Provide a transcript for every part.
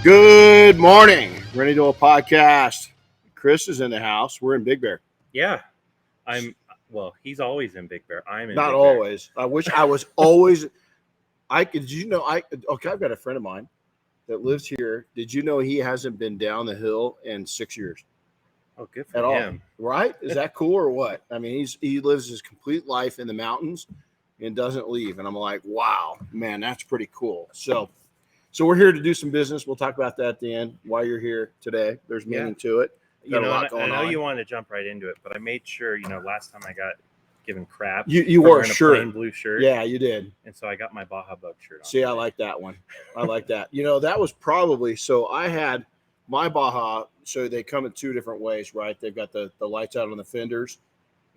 Good morning, Renny Doyle Podcast. Chris is in the house. We're in Big Bear. Yeah, he's always in Big Bear. I'm in Not Big always. I wish I was always. Did you know? I've got a friend of mine that lives here. Did you know he hasn't been down the hill in 6 years? Oh, good for at him. all. Right? Is that cool or what? I mean, he lives his complete life in the mountains and doesn't leave. And I'm like, wow, man, that's pretty cool. So we're here to do some business. We'll talk about that at the end. Why you're here today? There's meaning to it. Got a lot going on. I know you wanted to jump right into it, but I made sure, last time I got given crap. You wore a shirt. Plain blue shirt. Yeah, you did. And so I got my Baja Bug shirt on. See, today. I like that one. I like that. That was probably, so I had my Baja, so they come in two different ways, right? They've got the lights out on the fenders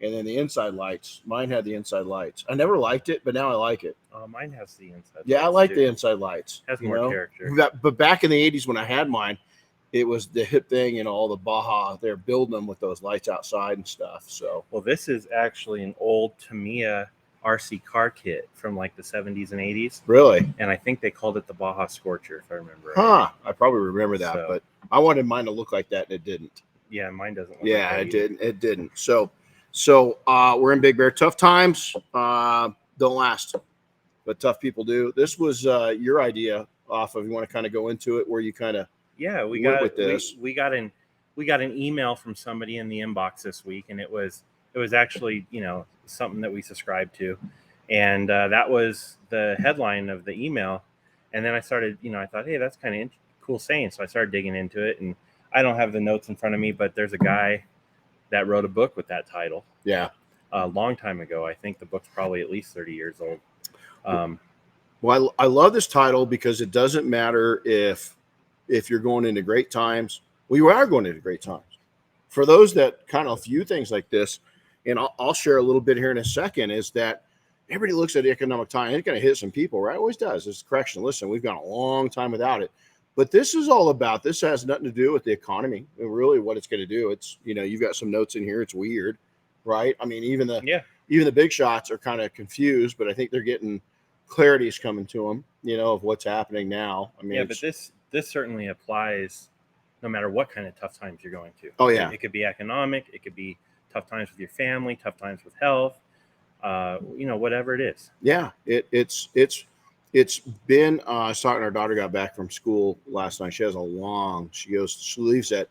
and then the inside lights. Mine had the inside lights. I never liked it, but now I like it. Mine has the inside lights. Yeah, I like the inside lights. Has more character. But back in the 80s when I had mine, it was the hip thing, all the Baja. They're building them with those lights outside and stuff. So, well, this is actually an old Tamiya RC car kit from like the 70s and 80s. Really? And I think they called it the Baja Scorcher, if I remember. Huh. I probably remember that, but I wanted mine to look like that, and it didn't. Yeah, mine doesn't look like that. It didn't. So we're in Big Bear. Tough times don't last, but tough people do. This was your idea off of, you want to kind of go into it where you kind of we got an email from somebody in the inbox this week, and it was actually something that we subscribed to, and that was the headline of the email. And then I started, I thought, hey, that's kind of cool saying. So I started digging into it, and I don't have the notes in front of me, but there's a guy that wrote a book with that title. Yeah, a long time ago. I think the book's probably at least 30 years old. Well, I love this title because it doesn't matter if you're going into great times. We are going into great times. For those that kind of view things like this, and I'll share a little bit here in a second, is that everybody looks at the economic time. It's going to hit some people, right? It always does. It's a correction. Listen, we've gone a long time without it. But this is all about, this has nothing to do with the economy and really what it's going to do. It's, you've got some notes in here. It's weird, right? I mean, even the big shots are kind of confused, but I think they're getting clarity's coming to them, of what's happening now. I mean, but this certainly applies no matter what kind of tough times you're going to. Oh yeah. It could be economic. It could be tough times with your family, tough times with health, whatever it is. Yeah. It's been, I was talking, our daughter got back from school last night. She leaves at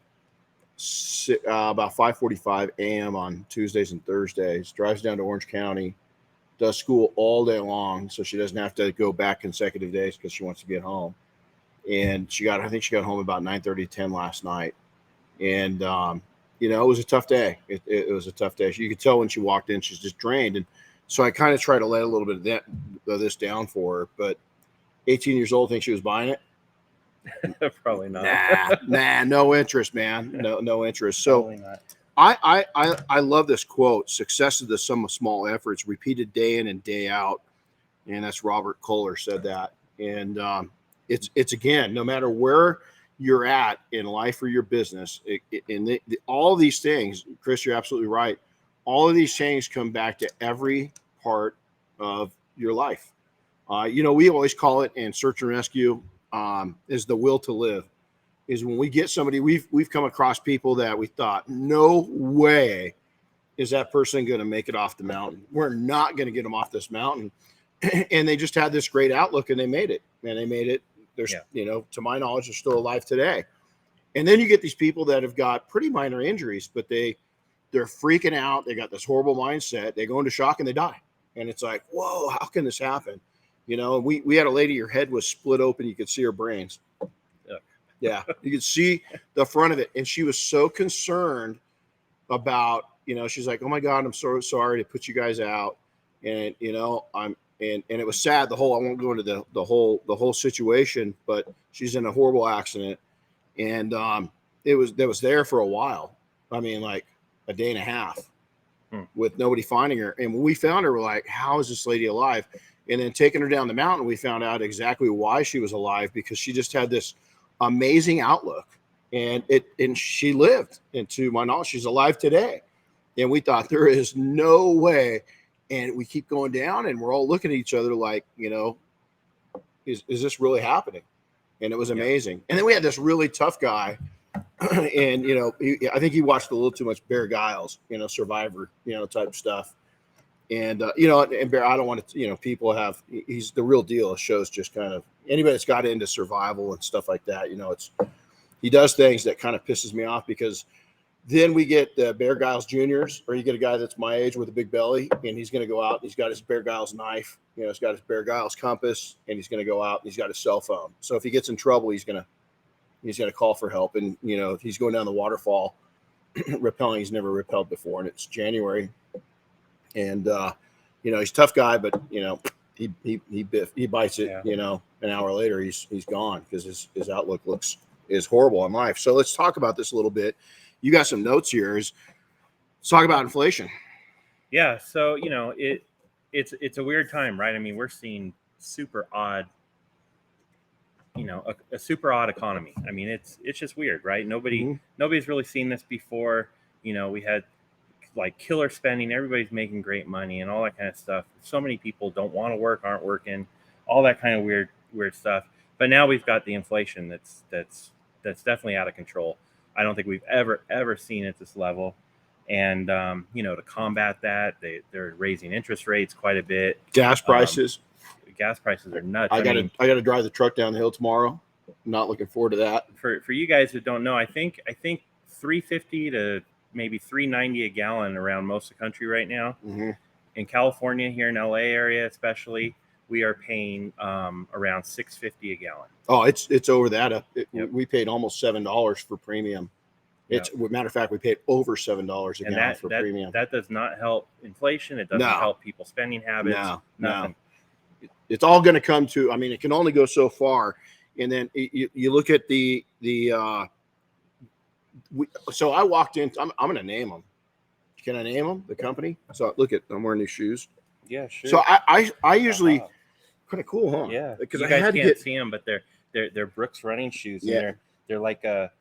about 5:45 a.m. on Tuesdays and Thursdays, drives down to Orange County, does school all day long. So she doesn't have to go back consecutive days because she wants to get home. And I think she got home about 9:30, 10 last night. And, it was a tough day. It was a tough day. You could tell when she walked in, she's just drained. And so I kind of try to let a little bit of this down for her, but 18 years old, think she was buying it? Probably not. Nah, no interest, man. No interest. So I love this quote: "Success is the sum of small efforts repeated day in and day out." And that's Robert Kohler said that. And it's again, no matter where you're at in life or your business, all these things, Chris, you're absolutely right. All of these things come back to every part of your life. We always call it in search and rescue is the will to live. Is when we get somebody, we've come across people that we thought, no way is that person going to make it off the mountain. We're not going to get them off this mountain. And they just had this great outlook and they made it. And they made it. There's, to my knowledge, they're still alive today. And then you get these people that have got pretty minor injuries, but they're freaking out. They got this horrible mindset. They go into shock and they die. And it's like, whoa, how can this happen? We had a lady, her head was split open. You could see her brains. Yeah. You could see the front of it. And she was so concerned about, she's like, oh my God, I'm so sorry to put you guys out. And, and it was sad. I won't go into the whole situation, but she's in a horrible accident. And it was there for a while. I mean, like a day and a half with nobody finding her. And when we found her, we're like, how is this lady alive? And then taking her down the mountain, we found out exactly why she was alive, because she just had this amazing outlook, and she lived. And to my knowledge, she's alive today. And we thought there is no way. And we keep going down, and we're all looking at each other like, is this really happening? and it was amazing. And then we had this really tough guy, and I think he watched a little too much Bear Gyles, Survivor, type stuff. And and Bear, I don't want to, people have. He's the real deal. It shows just kind of anybody that's got into survival and stuff like that. He does things that kind of pisses me off because then we get the Bear Gyles Juniors, or you get a guy that's my age with a big belly, and he's going to go out. And he's got his Bear Gyles knife, he's got his Bear Gyles compass, and he's going to go out. And he's got his cell phone. So if he gets in trouble, he's going to call for help. And he's going down the waterfall, rappelling. He's never rappelled before, and it's January. And he's a tough guy, but he bites it. Yeah. An hour later he's gone because his outlook is horrible in life. So let's talk about this a little bit. You got some notes here. Let's talk about inflation. Yeah. So, it's a weird time, right? I mean, we're seeing super odd, a super odd economy. I mean, it's just weird, right? Nobody's really seen this before. We had like killer spending. Everybody's making great money and all that kind of stuff. So many people don't want to work, aren't working, all that kind of weird stuff. But now we've got the inflation that's definitely out of control. I don't think we've ever seen at this level. And, to combat that, they're raising interest rates quite a bit. Gas prices. Gas prices are nuts. I got to drive the truck down the hill tomorrow. I'm not looking forward to that. For you guys who don't know, I think $3.50 to maybe $3.90 a gallon around most of the country right now. Mm-hmm. In California, here in LA area especially, we are paying around $6.50 a gallon. Oh, it's over that. Yep. We paid almost $7 for premium. Matter of fact, we paid over $7 a gallon for premium. That does not help inflation. It doesn't help people's spending habits. Nothing. No. It's all going to come to. I mean, it can only go so far. And then you look at so I walked in. I'm going to name them. Can I name them? The company. So look I'm wearing these shoes. Yeah, sure. So I usually kind of cool, huh? Yeah, because you guys can't see them, but they're Brooks running shoes. And yeah, they're like a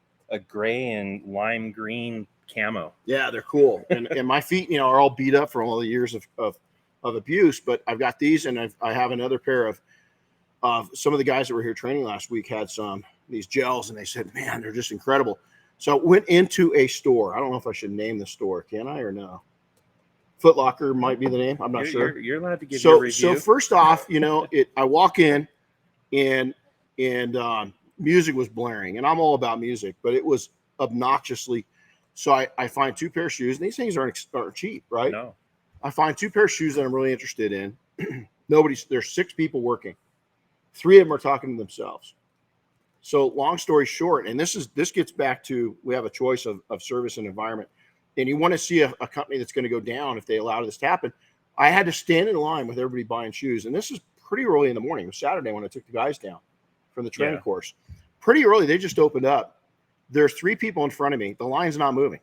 gray and lime green camo. Yeah, they're cool. And my feet, are all beat up from all the years of abuse. But I've got these, and I have another pair of some of the guys that were here training last week had these gels, and they said, man, they're just incredible. So I went into a store. I don't know if I should name the store. Can I or no? Foot Locker might be the name. I'm not sure. You're allowed to give your review. So first off, I walk in and music was blaring, and I'm all about music, but it was obnoxiously. So I find two pair of shoes, and these things aren't cheap, right? No. I find two pair of shoes that I'm really interested in. There's 6 people working. 3 of them are talking to themselves. So long story short, and this gets back to, we have a choice of service and environment, and you want to see a company that's going to go down if they allow this to happen. I had to stand in line with everybody buying shoes, and this is pretty early in the morning. It was Saturday when I took the guys down from the training course. Pretty early, they just opened up. There's 3 people in front of me. The line's not moving.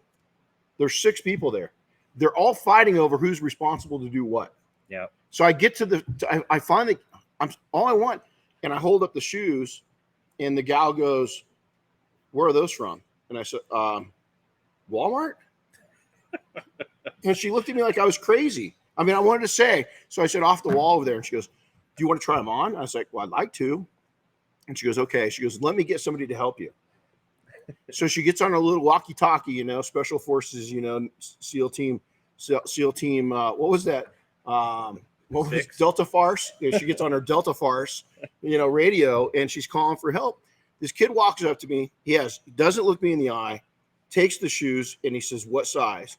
There's 6 people there. They're all fighting over who's responsible to do what. Yeah. So I get to I finally, all I want, and I hold up the shoes, and the gal goes, "Where are those from?" And I said, "Walmart." And she looked at me like I was crazy. I mean, I wanted to say, so I said, "Off the wall over there." And she goes, "Do you want to try them on?" I was like, "Well, I'd like to." And she goes, "Okay." She goes, "Let me get somebody to help you." So she gets on her little walkie-talkie, Special Forces, SEAL team. What was that? What was Delta Farce? She gets on her Delta Farce, radio, and she's calling for help. This kid walks up to me. He doesn't look me in the eye, takes the shoes, and he says, "What size?"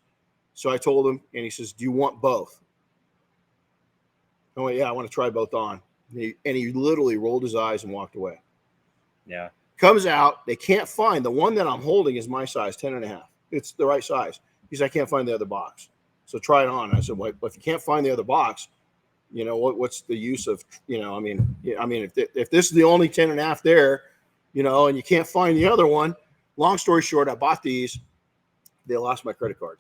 So I told him, and he says, "Do you want both?" I went, "Yeah, I want to try both on." And he literally rolled his eyes and walked away. Yeah. Comes out, they can't find the one that I'm holding is my size, 10.5. It's the right size. He said, "I can't find the other box." So try it on. I said, "Well, if you can't find the other box, what's the use of, if this is the only 10.5 there, and you can't find the other one." Long story short, I bought these. They lost my credit card.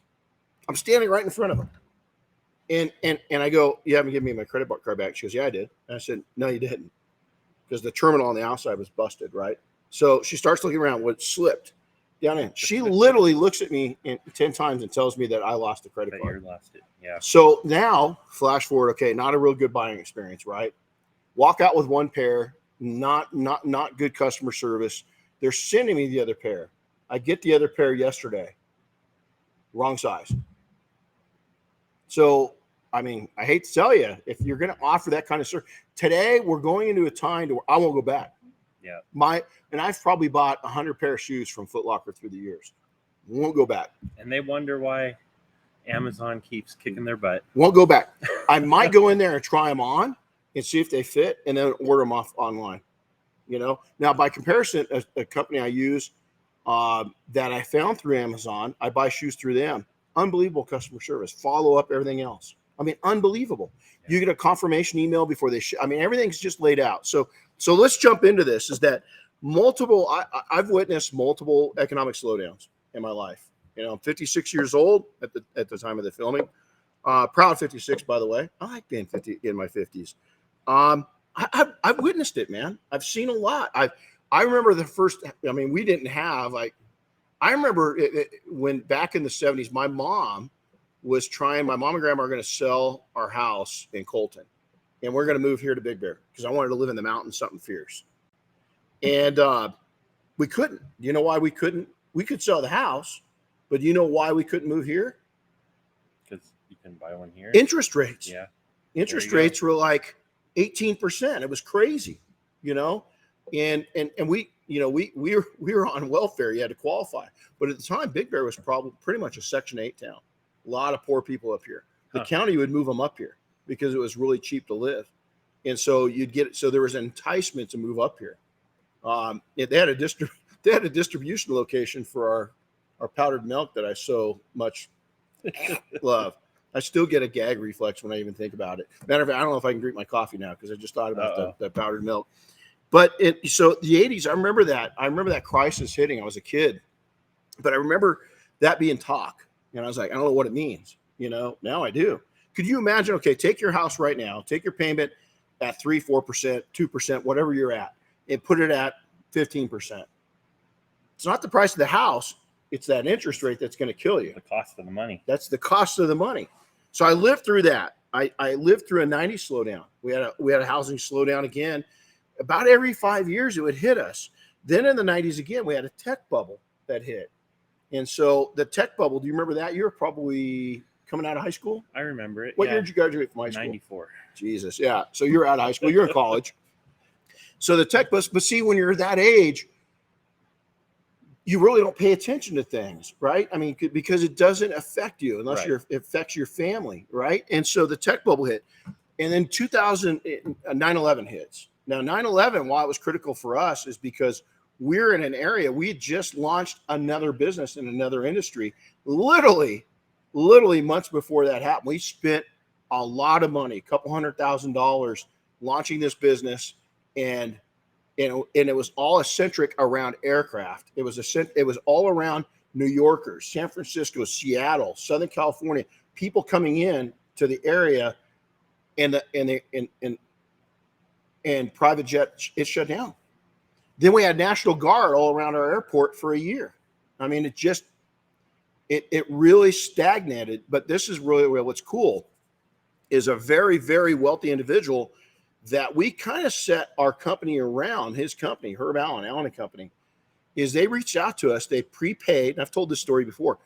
I'm standing right in front of them. And I go, "You haven't given me my credit card back." She goes, "Yeah, I did." And I said, "No, you didn't." Because the terminal on the outside was busted, right? So she starts looking around. What slipped down in. She literally looks at me 10 times and tells me that I lost the credit card. You lost it. Yeah. So now, flash forward. Okay, not a real good buying experience, right? Walk out with one pair. not good customer service. They're sending me the other pair. I get the other pair yesterday. Wrong size. So, I mean, I hate to tell you, if you're going to offer that kind of service, today we're going into a time to where I won't go back. Yeah. And I've probably bought 100 pair of shoes from Foot Locker through the years. Won't go back. And they wonder why Amazon keeps kicking their butt. Won't go back. I might go in there and try them on and see if they fit, and then order them off online. Now by comparison, a company I use that I found through Amazon, I buy shoes through them. Unbelievable customer service, follow up, everything else. I mean, unbelievable. Yeah. You get a confirmation email before they ship. I mean, everything's just laid out. So let's jump into this. Is that I've witnessed multiple economic slowdowns in my life. I'm 56 years old at the time of the filming. Proud 56, by the way. I like being 50 in my 50s. I've witnessed it, man. I've seen a lot. I remember the first. I mean, we didn't have I remember when back in the 70s, my mom and grandma are going to sell our house in Colton, and we're going to move here to Big Bear because I wanted to live in the mountains, something fierce. And we couldn't. You know why we couldn't? We could sell the house, but you know why we couldn't move here? Because you can buy one here. Interest rates. Yeah. Interest rates were like 18%. It was crazy, and we were on welfare. You had to qualify, but at the time, Big Bear was probably pretty much a Section 8 town. A lot of poor people up here. The county would move them up here because it was really cheap to live, and so there was an enticement to move up here. They had a distribution location for our powdered milk that I so much love. I still get a gag reflex when I even think about it. Matter of fact, I don't know if I can drink my coffee now because I just thought about the powdered milk. But so the 80s, I remember that crisis hitting. I was a kid, but I remember that being talk. And I was like, I don't know what it means. Now I do. Could you imagine? Okay, take your house right now, take your payment at 3%, 4%, 2%, whatever you're at, and put it at 15%. It's not the price of the house. It's that interest rate that's going to kill you. The cost of the money. That's the cost of the money. So I lived through that. I lived through a 90s slowdown. We had a housing slowdown again. About every 5 years, it would hit us. Then in the 90s again, we had a tech bubble that hit. And so the tech bubble, do you remember that? You were probably coming out of high school? I remember it. What year did you graduate from high school? 94. Jesus, yeah. So you're out of high school. You're in college. So the tech bubble, but see, when you're that age, you really don't pay attention to things, right? I mean, because it doesn't affect you unless it affects your family, right? And so the tech bubble hit. And then 9/11 hits. Now, 9/11, why it was critical for us is because we're in an area, we had just launched another business in another industry. Literally months before that happened, we spent a lot of money, $200,000 launching this business. And it was all centric around aircraft. It was all around New Yorkers, San Francisco, Seattle, Southern California, people coming in to the area, and private jet, it shut down. Then we had National Guard all around our airport for a year. I mean, it really stagnated. But this is really what's cool is a very, very wealthy individual that we kind of set our company around, his company, Herb Allen & Company, is they reached out to us. They prepaid. And I've told this story before.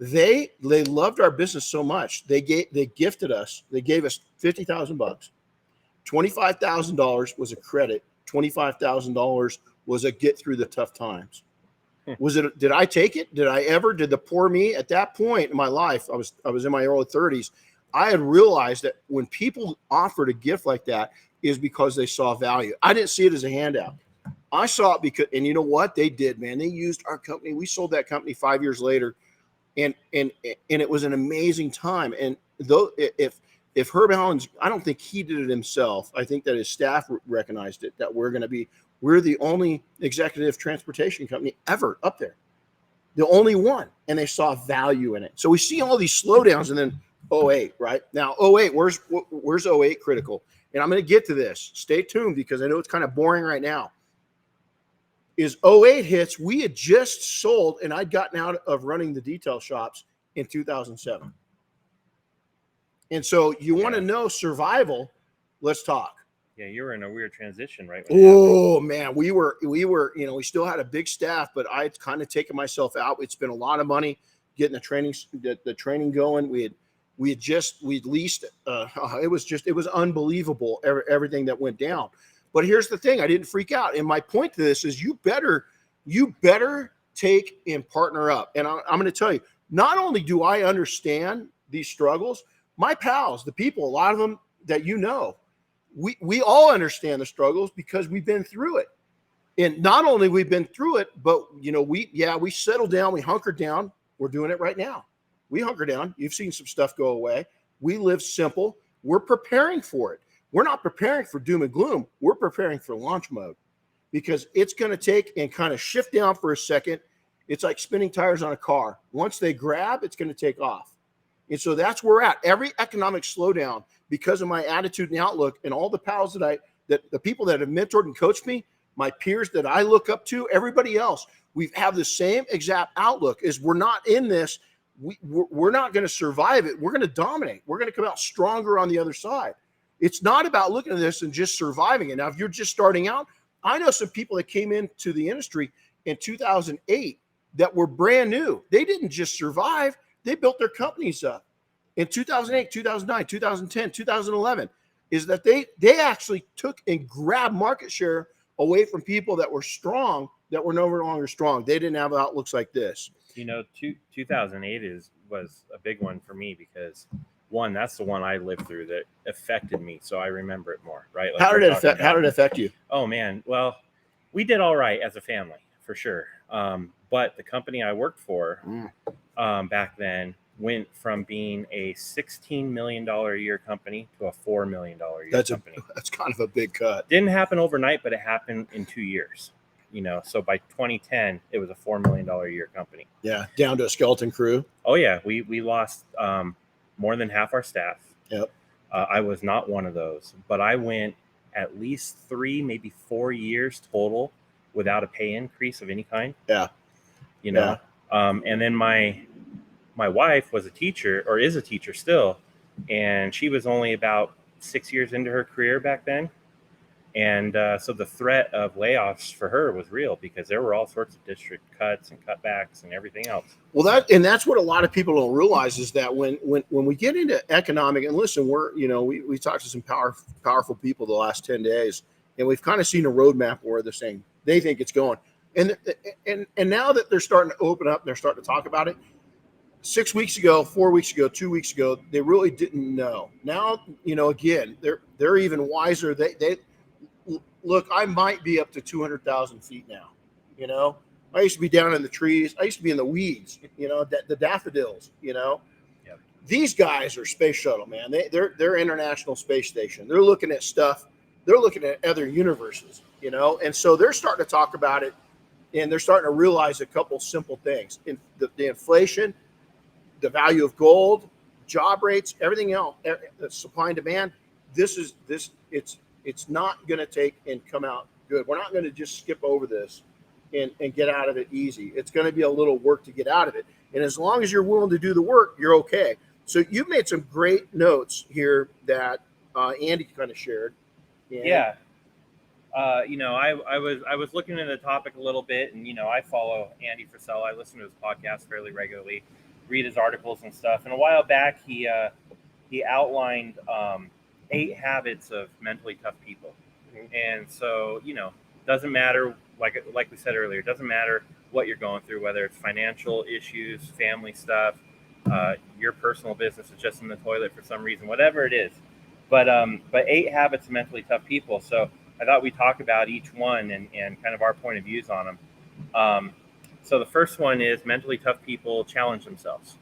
They loved our business so much. They gifted us. They gave us $50,000. $25,000 was a credit. $25,000 was a get through the tough times. Did I take it? Did the poor me at that point in my life? I was in my early 30s. I had realized that when people offered a gift like that is because they saw value. I didn't see it as a handout. I saw it because, and you know what they did, man? They used our company. We sold that company 5 years later, and it was an amazing time. And though if Herb Allen's, I don't think he did it himself. I think that his staff recognized it, that we're the only executive transportation company ever up there. The only one. And they saw value in it. So we see all these slowdowns, and then 08, right? Now, 08, where's 08 critical? And I'm going to get to this. Stay tuned because I know it's kind of boring right now. Is 08 hits, we had just sold, and I'd gotten out of running the detail shops in 2007. And so you want to know survival, let's talk. Yeah, you were in a weird transition, right? Oh man, we were, we still had a big staff, but I had kind of taken myself out. We'd spent a lot of money getting the training going. We'd leased, it was unbelievable. Everything that went down. But here's the thing. I didn't freak out. And my point to this is you better take and partner up. And I'm going to tell you, not only do I understand these struggles, my pals, the people, a lot of them that we all understand the struggles because we've been through it. And not only we've been through it, but we settled down, we hunkered down. We're doing it right now. We hunker down. You've seen some stuff go away. We live simple. We're preparing for it. We're not preparing for doom and gloom. We're preparing for launch mode because it's going to take and kind of shift down for a second. It's like spinning tires on a car. Once they grab, it's going to take off. And so that's where we're at. Every economic slowdown, because of my attitude and outlook and all the pals that the people that have mentored and coached me, my peers that I look up to, everybody else, we have the same exact outlook is we're not in this. We're not going to survive it. We're going to dominate. We're going to come out stronger on the other side. It's not about looking at this and just surviving it. Now, if you're just starting out, I know some people that came into the industry in 2008 that were brand new. They didn't just survive. They built their companies up in 2008, 2009, 2010, 2011, is that they actually took and grabbed market share away from people that were strong, that were no longer strong. They didn't have outlooks like this. 2008 was a big one for me because one, that's the one I lived through that affected me. So I remember it more, right? Like how did it affect you? Oh man. Well, we did all right as a family for sure. But the company I worked for back then went from being a $16 million a year company to a $4 million a year company. That's kind of a big cut. Didn't happen overnight, but it happened in 2 years. So by 2010, it was a $4 million a year company. Yeah, down to a skeleton crew. Oh yeah, we lost more than half our staff. Yep. I was not one of those, but I went at least 3, maybe 4 years total without a pay increase of any kind. Yeah. And then my wife was a teacher, or is a teacher still, and she was only about 6 years into her career back then. And so the threat of layoffs for her was real because there were all sorts of district cuts and cutbacks and everything else. Well, that's what a lot of people don't realize is that when we get into economic, and listen, we talked to some powerful people the last 10 days, and we've kind of seen a roadmap where they're saying they think it's going. And now that they're starting to open up, and they're starting to talk about it. 6 weeks ago, 4 weeks ago, 2 weeks ago, they really didn't know. Now, again, they're even wiser. They look, I might be up to 200,000 feet now. I used to be down in the trees. I used to be in the weeds, the daffodils, Yep. These guys are space shuttle, man. They're International Space Station. They're looking at stuff. They're looking at other universes, and so they're starting to talk about it, and they're starting to realize a couple simple things. In the inflation, the value of gold, job rates, everything else, supply and demand, it's not going to take and come out good. We're not going to just skip over this and get out of it easy. It's going to be a little work to get out of it. And as long as you're willing to do the work, you're okay. So you've made some great notes here that Andy kind of shared. Yeah. I was looking at the topic a little bit, and, I follow Andy Frisell. I listen to his podcast fairly regularly, read his articles and stuff. And a while back, he outlined 8 habits of mentally tough people. Mm-hmm. And so, doesn't matter, like we said earlier, it doesn't matter what you're going through, whether it's financial issues, family stuff, your personal business is just in the toilet for some reason, whatever it is. But 8 habits of mentally tough people. So I thought we'd talk about each one and kind of our point of views on them. So the first one is mentally tough people challenge themselves.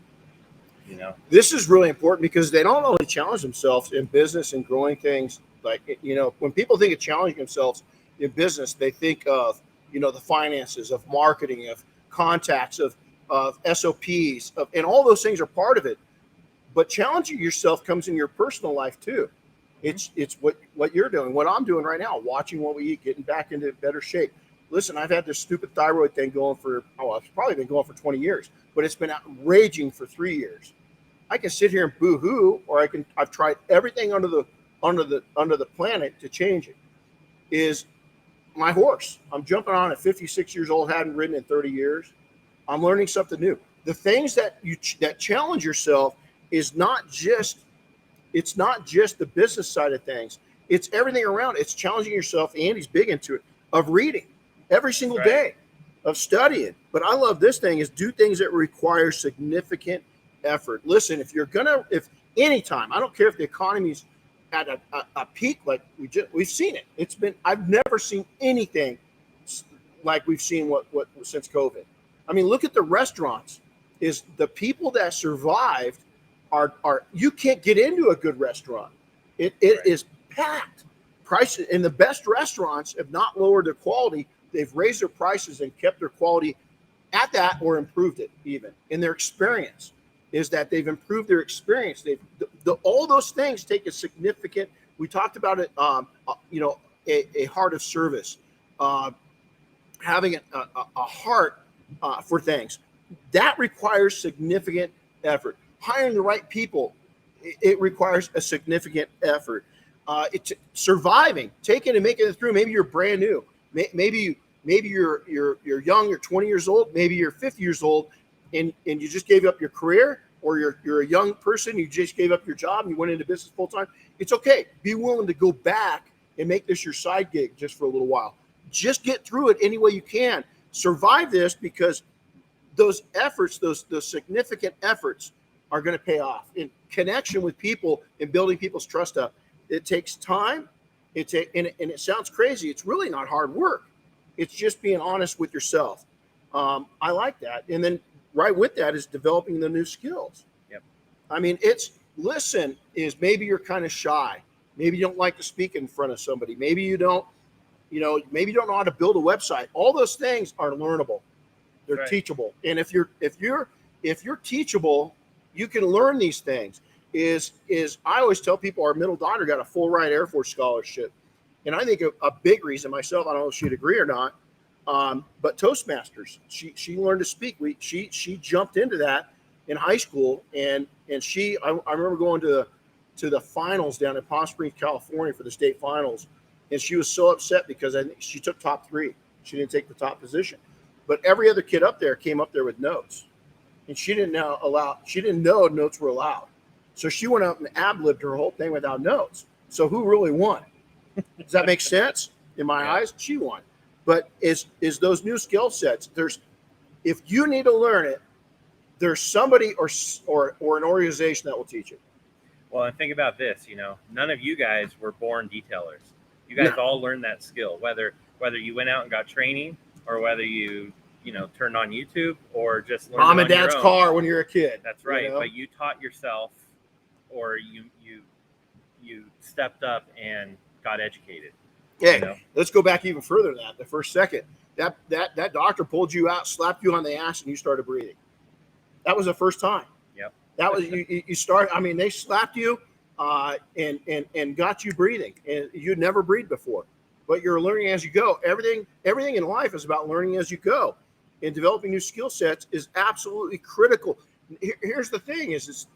This is really important because they don't only challenge themselves in business and growing things. Like, when people think of challenging themselves in business, they think of, the finances, of marketing, of contacts, of SOPs, and all those things are part of it. But challenging yourself comes in your personal life too. It's what you're doing, what I'm doing right now, watching what we eat, getting back into better shape. Listen, I've had this stupid thyroid thing going it's probably been going for 20 years, but it's been raging for 3 years. I can sit here and boo-hoo, or I've tried everything under under the planet to change it is my horse. I'm jumping on at 56 years old, hadn't ridden in 30 years. I'm learning something new. The things that challenge yourself is not just the business side of things. It's everything around. It's challenging yourself. Andy's big into it, of reading every single day, of studying. But I love this thing is do things that require significant effort. Listen, if anytime, I don't care if the economy's at a peak, like we've seen it. I've never seen anything like we've seen what since COVID. I mean, look at the restaurants. Is the people that survived are you can't get into a good restaurant. It is packed. Prices in the best restaurants have not lowered their quality. They've raised their prices and kept their quality at that or improved it even in their experience. Is that they've improved their experience. All those things take a significant. We talked about it. A heart of service, having a heart for things that requires significant effort. Hiring the right people, it requires a significant effort. It's surviving, taking and making it through. Maybe you're brand new. Maybe you're young. You're 20 years old. Maybe you're 50 years old. And you just gave up your career, or you're a young person, you just gave up your job and you went into business full time. It's okay. Be willing to go back and make this your side gig just for a little while. Just get through it any way you can. Survive this, because those efforts, those significant efforts are going to pay off in connection with people and building people's trust up. It takes time. And it sounds crazy. It's really not hard work. It's just being honest with yourself. I like that. And then right with that is developing the new skills. Yep. I mean, maybe you're kind of shy. Maybe you don't like to speak in front of somebody. Maybe you don't know how to build a website. All those things are learnable. They're teachable. And if you're teachable, you can learn these things. I always tell people our middle daughter got a full ride Air Force scholarship. And I think a big reason myself, I don't know if she'd agree or not, but Toastmasters, she learned to speak. She jumped into that in high school, and I remember going to the finals down in Palm Springs, California for the state finals, and she was so upset because I think she took top 3. She didn't take the top position, but every other kid up there came up there with notes, and she didn't know notes were allowed, so she went out and ad-libbed her whole thing without notes. So who really won? Does that make sense? In my eyes, she won. But is those new skill sets? If you need to learn it, there's somebody or an organization that will teach it. Well, and think about this. None of you guys were born detailers. You guys all learned that skill, whether you went out and got training, or whether you turned on YouTube, or just learned mom and dad's car when you're a kid. That's right. But you taught yourself, or you stepped up and got educated. Hey, let's go back even further than that. The first second that doctor pulled you out, slapped you on the ass, and you started breathing. That was the first time. Yep. That was you start. I mean, they slapped you and got you breathing, and you'd never breathed before. But you're learning as you go. Everything in life is about learning as you go, and developing new skill sets is absolutely critical. Here's the thing: is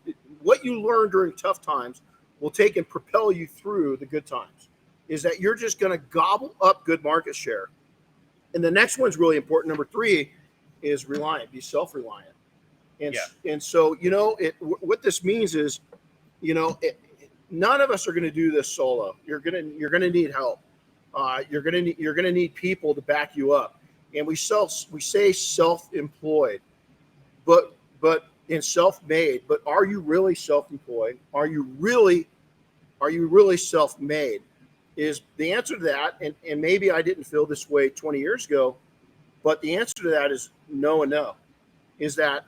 what you learn during tough times will take and propel you through the good times. Is that you're just going to gobble up good market share. And the next one's really important. Number 3 is be self-reliant. And so, what this means is, none of us are going to do this solo. You're going to need help. You're going to need people to back you up. And we say self-employed, but in self-made, but are you really self-employed? Are you really self-made? Is the answer to that, and maybe I didn't feel this way 20 years ago, but the answer to that is no and no. Is that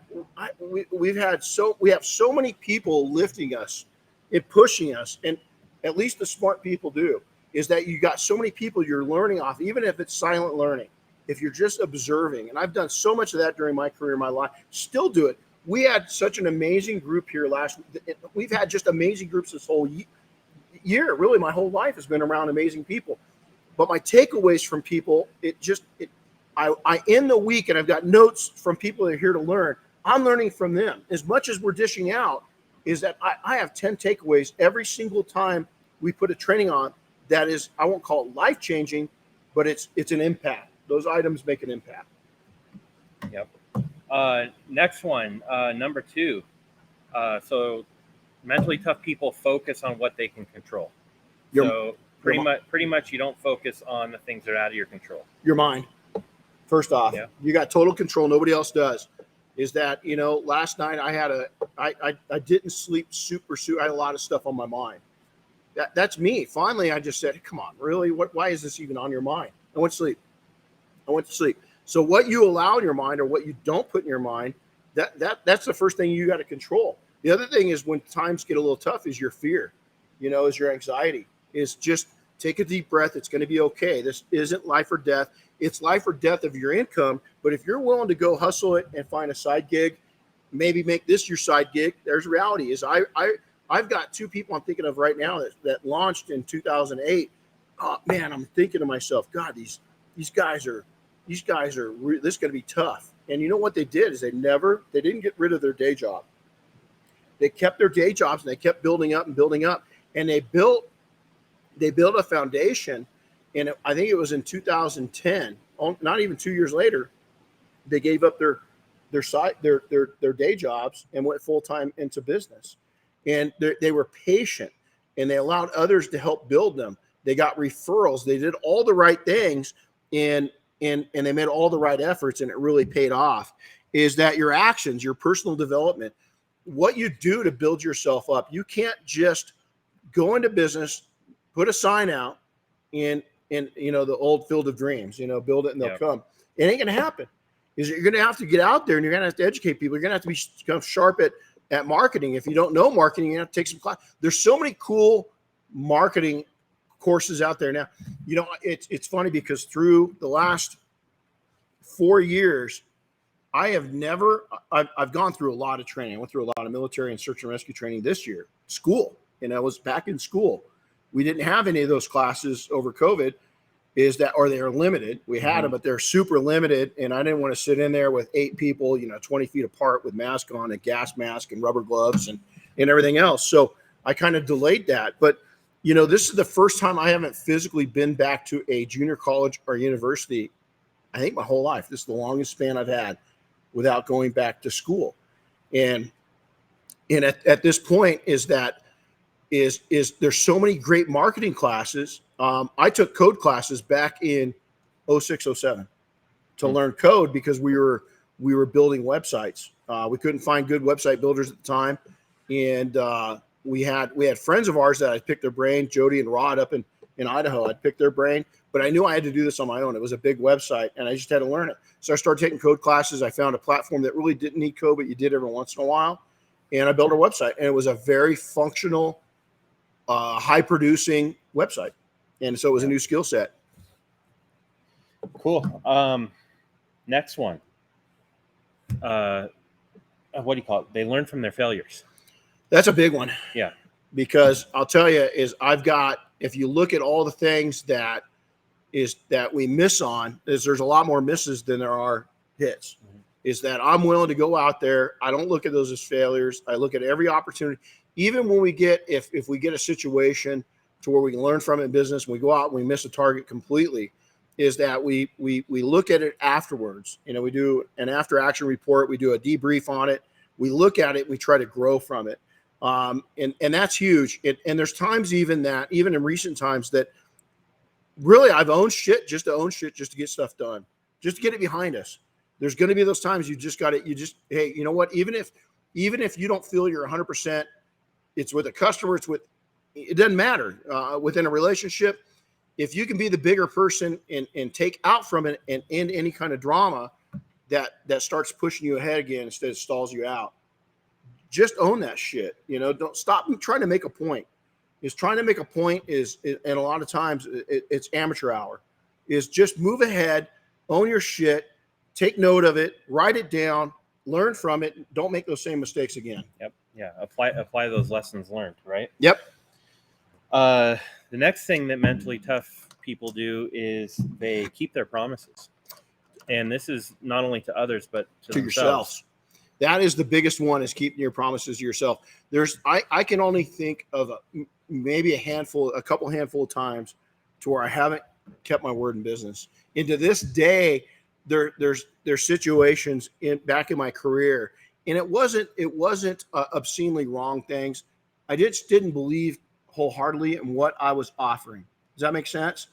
we have so many people lifting us and pushing us, and at least the smart people do, is that you got so many people you're learning off, even if it's silent learning, if you're just observing. And I've done so much of that during my career, my life, still do it. We had such an amazing group here we've had just amazing groups this whole year. Really, my whole life has been around amazing people. But my takeaways from people, I end the week and I've got notes from people that are here to learn. I'm learning from them. As much as we're dishing out, is that I have 10 takeaways every single time we put a training on that is, I won't call it life-changing, but it's an impact. Those items make an impact. Yep. Next one, number 2. So mentally tough people focus on what they can control. Pretty much you don't focus on the things that are out of your control. Your mind. First off, you got total control. Nobody else does. Is that, last night I didn't sleep super. I had a lot of stuff on my mind. That's me. Finally, I just said, come on, really? Why is this even on your mind? I went to sleep. So what you allow in your mind or what you don't put in your mind, that's the first thing you got to control. The other thing is when times get a little tough is your fear, is your anxiety. Is just take a deep breath. It's going to be okay. This isn't life or death. It's life or death of your income. But if you're willing to go hustle it and find a side gig, maybe make this your side gig, there's reality. Is I've got 2 people I'm thinking of right now that launched in 2008. Oh man, I'm thinking to myself, God, these guys are this is going to be tough. And you know what they did is they didn't get rid of their day job. They kept their day jobs and they kept building up, and they built a foundation. And I think it was in 2010, not even 2 years later, they gave up their day jobs and went full time into business. And they were patient, and they allowed others to help build them. They got referrals. They did all the right things, and they made all the right efforts, and it really paid off. Is that your actions, your personal development, what you do to build yourself up? You can't just go into business, put a sign out in the old field of dreams, build it and they'll come. It ain't going to happen. Is you're going to have to get out there and you're going to have to educate people. You're going to have to become sharp at marketing. If you don't know marketing, you have to take some class. There's so many cool marketing courses out there now. It's funny because through the last 4 years, I've gone through a lot of training. I went through a lot of military and search and rescue training this year, school, and I was back in school. We didn't have any of those classes over COVID, or they are limited. We had them, but they're super limited. And I didn't want to sit in there with 8 people, 20 feet apart with mask on, a gas mask and rubber gloves and everything else. So I kind of delayed that. But, this is the first time I haven't physically been back to a junior college or university, I think my whole life. This is the longest span I've had without going back to school. And at this point is there's so many great marketing classes. I took code classes back in 06, 07 to learn code because we were building websites. We couldn't find good website builders at the time. And we had friends of ours that I picked their brain, Jody and Rod up in Idaho. I'd pick their brain, but I knew I had to do this on my own. It was a big website and I just had to learn it. So I started taking code classes. I found a platform that really didn't need code, but you did every once in a while. And I built a website, and it was a very functional, high producing website. And so it was a new skill set. Cool. Next one. What do you call it? They learn from their failures. That's a big one. Yeah. Because I'll tell you if you look at all the things that we miss on, there's a lot more misses than there are hits. Mm-hmm. Is that I'm willing to go out there. I don't look at those as failures. I look at every opportunity. Even when if we get a situation to where we can learn from it in business, and we go out and we miss a target completely, is that we look at it afterwards. We do an after action report. We do a debrief on it. We look at it. We try to grow from it. And that's huge. And there's times even in recent times that really I've owned shit just to get stuff done, just to get it behind us. There's going to be those times hey, you know what? Even if you don't feel you're 100%, it's with a customer, it doesn't matter within a relationship. If you can be the bigger person and take out from it and end any kind of drama that starts pushing you ahead again instead of stalls you out, just own that shit. Don't stop trying to make a point. Trying to make a point and a lot of times it's amateur hour. Is just move ahead, own your shit, take note of it, write it down, learn from it. Don't make those same mistakes again. Yep. Yeah. Apply those lessons learned, right? Yep. The next thing that mentally tough people do is they keep their promises. And this is not only to others, but to yourselves. That is the biggest one, is keeping your promises to yourself. I can only think of maybe a couple handful of times to where I haven't kept my word in business. And to this day, there's situations back in my career, and it wasn't obscenely wrong things. I just didn't believe wholeheartedly in what I was offering. Does that make sense?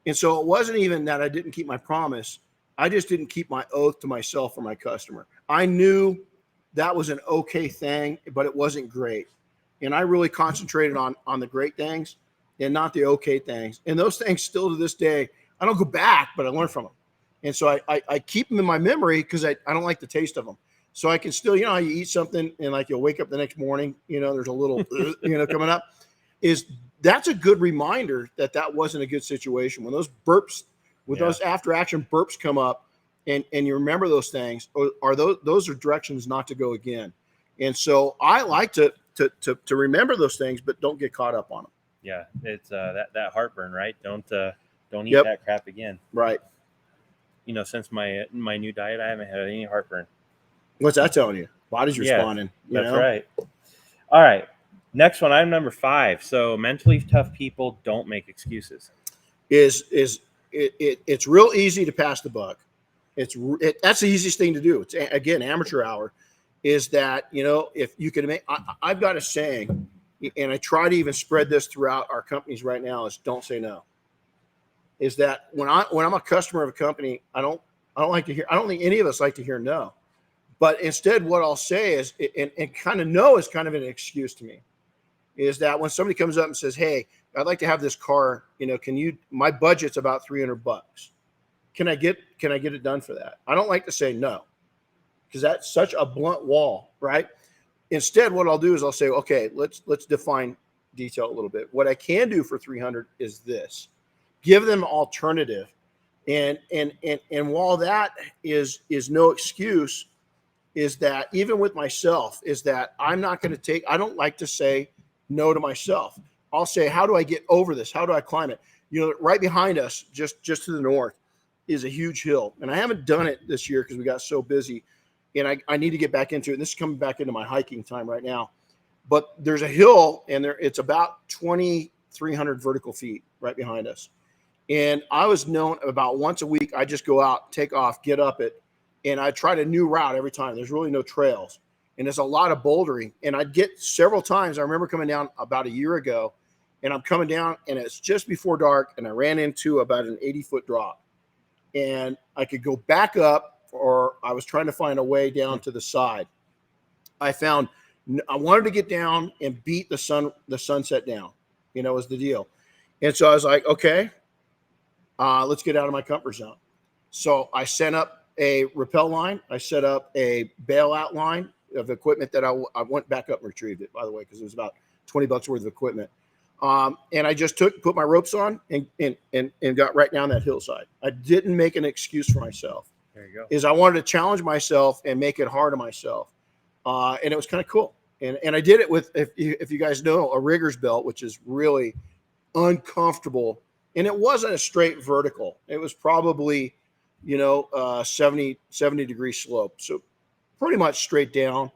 And so it wasn't even that I didn't keep my promise. I just didn't keep my oath to myself or my customer. I knew that was an okay thing, but it wasn't great. And I really concentrated on the great things and not the okay things. And those things still to this day, I don't go back, but I learn from them. And so I keep them in my memory because I don't like the taste of them. So I can still, you know, how you eat something and like you'll wake up the next morning, you know, there's a little, coming up. That's a good reminder that wasn't a good situation. When those burps, those after action burps come up and you remember those things, are those are directions not to go again. And so I like to remember those things, but don't get caught up on them. Yeah. It's that heartburn, right? Don't eat that crap again. Right. You know, since my new diet, I haven't had any heartburn. What's that telling you? Body's responding. That's right. All right. Next one, item number 5. So mentally tough people don't make excuses. It's real easy to pass the buck. That's the easiest thing to do. It's again, amateur hour is that, you know, if you can make, I've got a saying, and I try to even spread this throughout our companies right now, is don't say no. Is that when I'm a customer of a company, I don't think any of us like to hear no. But instead, what I'll say is, and kind of no is kind of an excuse to me, is that when somebody comes up and says, "Hey, I'd like to have this car, you know, my budget's about $300. Can I get it done for that?" I don't like to say no, because that's such a blunt wall, right? Instead, what I'll do is I'll say, "Okay, let's define detail a little bit. What I can do for $300 is this." Give them an alternative. And while that is no excuse, is that even with myself, is that I don't like to say no to myself. I'll say, how do I get over this? How do I climb it? You know, right behind us, just to the north, is a huge hill. And I haven't done it this year because we got so busy. And I need to get back into it. And this is coming back into my hiking time right now. But there's a hill, and it's about 2,300 vertical feet right behind us. And I was known about once a week, I just go out, take off, get up it, and I tried a new route every time. There's really no trails. And there's a lot of bouldering. And I'd get several times. I remember coming down about a year ago, and I'm coming down, and it's just before dark, and I ran into about an 80-foot drop. And I could go back up, or I was trying to find a way down to the side. I wanted to get down and beat the sunset down, you know, was the deal. And so I was like, okay, let's get out of my comfort zone. So I sent up a rappel line. I set up a bailout line of equipment that I went back up and retrieved it, by the way, because it was about $20 worth of equipment. And I just put my ropes on and got right down that hillside. I didn't make an excuse for myself. There you go. Is I wanted to challenge myself and make it hard on myself. And it was kind of cool. And I did it with, if you guys know, a rigger's belt, which is really uncomfortable. And it wasn't a straight vertical. It was probably, 70 degree slope. So pretty much straight down,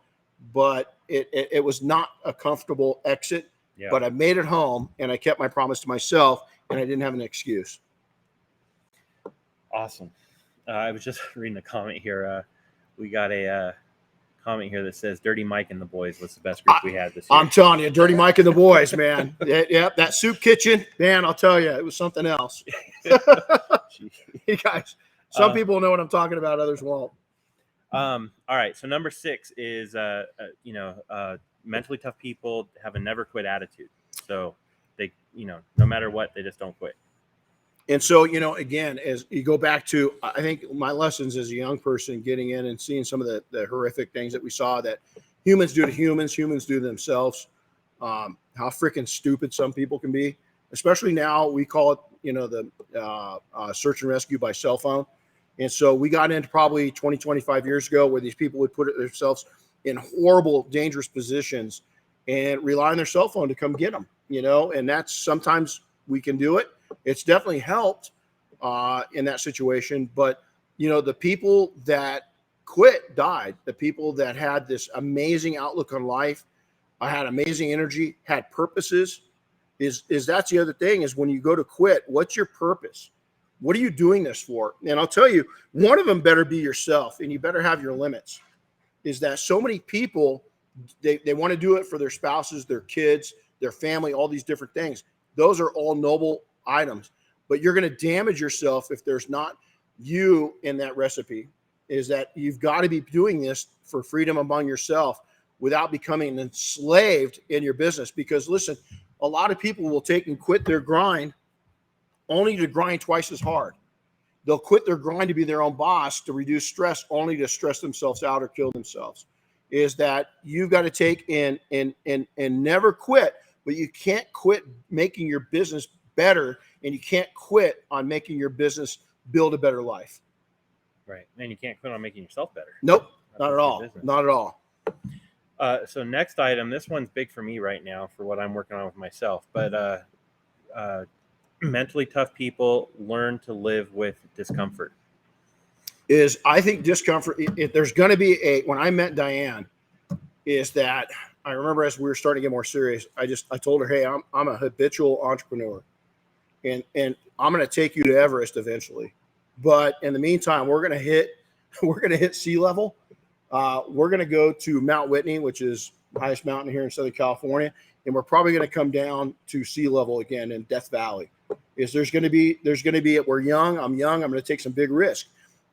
but it was not a comfortable exit. Yeah. But I made it home, and I kept my promise to myself, and I didn't have an excuse. Awesome. I was just reading a comment here. We got a comment here that says Dirty Mike and the Boys was the best group we had this year. I'm telling you, Dirty Mike and the Boys, man. Yep, that soup kitchen, man, I'll tell you, it was something else. You guys, some people know what I'm talking about, others won't. All right, so number 6 is, mentally tough people have a never quit attitude. So they, no matter what, they just don't quit. And so, again, as you go back to, I think my lessons as a young person getting in and seeing some of the horrific things that we saw that humans do to humans do to themselves, how freaking stupid some people can be, especially now we call it, the search and rescue by cell phone. And so we got into probably 20, 25 years ago where these people would put themselves in horrible, dangerous positions and rely on their cell phone to come get them, and that's sometimes we can do it. It's definitely helped in that situation. But, the people that quit died. The people that had this amazing outlook on life, had amazing energy, had purposes, is that's the other thing is when you go to quit, what's your purpose? What are you doing this for? And I'll tell you, one of them better be yourself, and you better have your limits. Is that so many people, they want to do it for their spouses, their kids, their family, all these different things. Those are all noble items, but you're going to damage yourself if there's not you in that recipe. Is that you've got to be doing this for freedom among yourself without becoming enslaved in your business. Because listen, a lot of people will take and quit their grind only to grind twice as hard. They'll quit their grind to be their own boss, to reduce stress, only to stress themselves out or kill themselves. Is that you've got to take and never quit, but you can't quit making your business better, and you can't quit on making your business build a better life. Right. And you can't quit on making yourself better. Nope. Not at all. Not at all. So next item, this one's big for me right now for what I'm working on with myself, but mentally tough people learn to live with discomfort. I think discomfort, if there's going to be when I met Diane, is that I remember as we were starting to get more serious, I told her, hey, I'm a habitual entrepreneur, and I'm going to take you to Everest eventually. But in the meantime, we're going to hit sea level. We're going to go to Mount Whitney, which is the highest mountain here in Southern California. And we're probably going to come down to sea level again in Death Valley. There's going to be, we're young. I'm young. I'm going to take some big risk.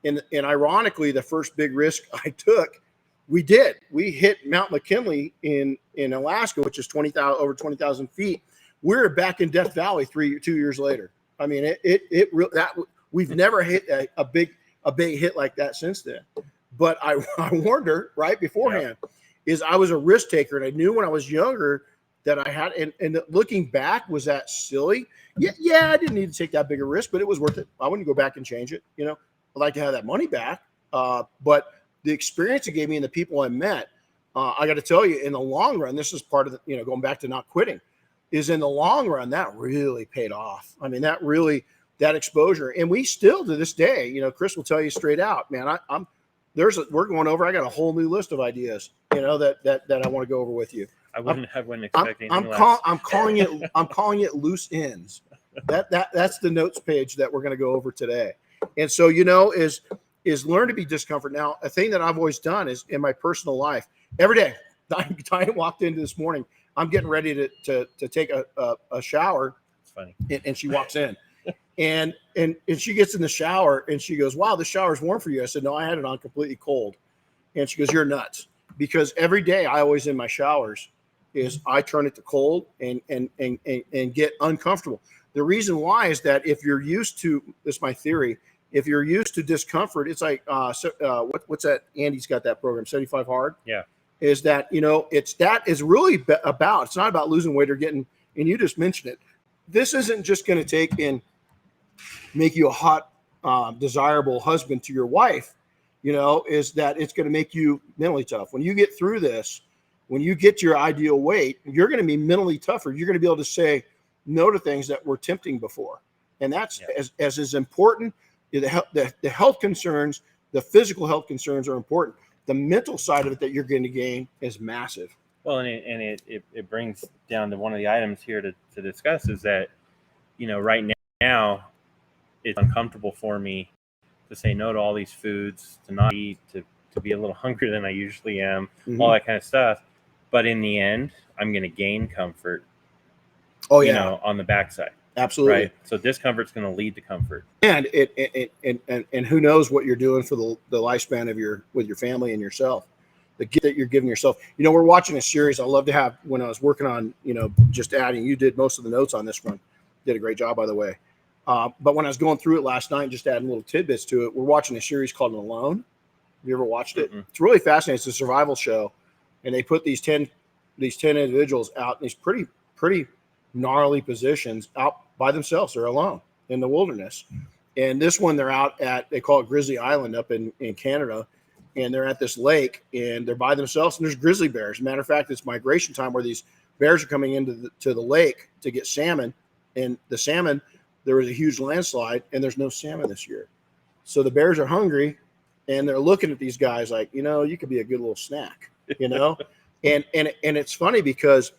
And ironically, the first big risk I took, we hit Mount McKinley in Alaska, which is over 20,000 feet. We're back in Death Valley 2 years later. I mean, we've never hit a big hit like that since then. But I warned her right beforehand, I was a risk taker, and I knew when I was younger that I had, and looking back, was that silly? Yeah, I didn't need to take that big a risk, but it was worth it. I wouldn't go back and change it. I'd like to have that money back. But the experience it gave me and the people I met, I got to tell you, in the long run, this is part of the, going back to not quitting, is in the long run, that really paid off. I mean, that exposure. And we still, to this day, Chris will tell you straight out, man, we're going over, I got a whole new list of ideas, that I want to go over with you. I wouldn't expect anything less. I'm calling it loose ends. That's the notes page that we're going to go over today. And so, is learn to be discomfort. Now, a thing that I've always done is in my personal life, every day, Diane walked into this morning, I'm getting ready to take a shower. It's funny. And she walks in and she gets in the shower and she goes, wow, the shower's warm for you. I said, no, I had it on completely cold. And she goes, you're nuts. Because every day I always in my showers I turn it to cold and get uncomfortable. The reason why is that if you're used to, this is my theory, if you're used to discomfort, it's like, what's that? Andy's got that program, 75 Hard. Yeah. Is that, it's really about, it's not about losing weight or getting, and you just mentioned it. This isn't just going to take and make you a hot, desirable husband to your wife, is that it's going to make you mentally tough. When you get through this, when you get to your ideal weight, you're going to be mentally tougher. You're going to be able to say no to things that were tempting before. And that's as important. The health concerns, the physical health concerns are important. The mental side of it that you're going to gain is massive. Well, and it brings down to one of the items here to discuss is that, right now it's uncomfortable for me to say no to all these foods, to not eat, to be a little hungrier than I usually am, all that kind of stuff. But in the end, I'm going to gain comfort. Oh yeah, on the backside. Absolutely. Right. So discomfort's going to lead to comfort. And and who knows what you're doing for the lifespan of with your family and yourself, the gift that you're giving yourself. We're watching a series. I love to have, when I was working on, just adding, you did most of the notes on this one. Did a great job, by the way. But when I was going through it last night, just adding little tidbits to it, we're watching a series called Alone. Have you ever watched it? Mm-hmm. It's really fascinating. It's a survival show. And they put these 10 individuals out in these pretty gnarly positions out by themselves. They're alone in the wilderness. And this one, they're out they call it Grizzly Island up in Canada. And they're at this lake and they're by themselves. And there's grizzly bears. As a matter of fact, it's migration time where these bears are coming into the lake to get salmon. And the salmon, there was a huge landslide and there's no salmon this year. So the bears are hungry and they're looking at these guys like, you could be a good little snack, and it's funny because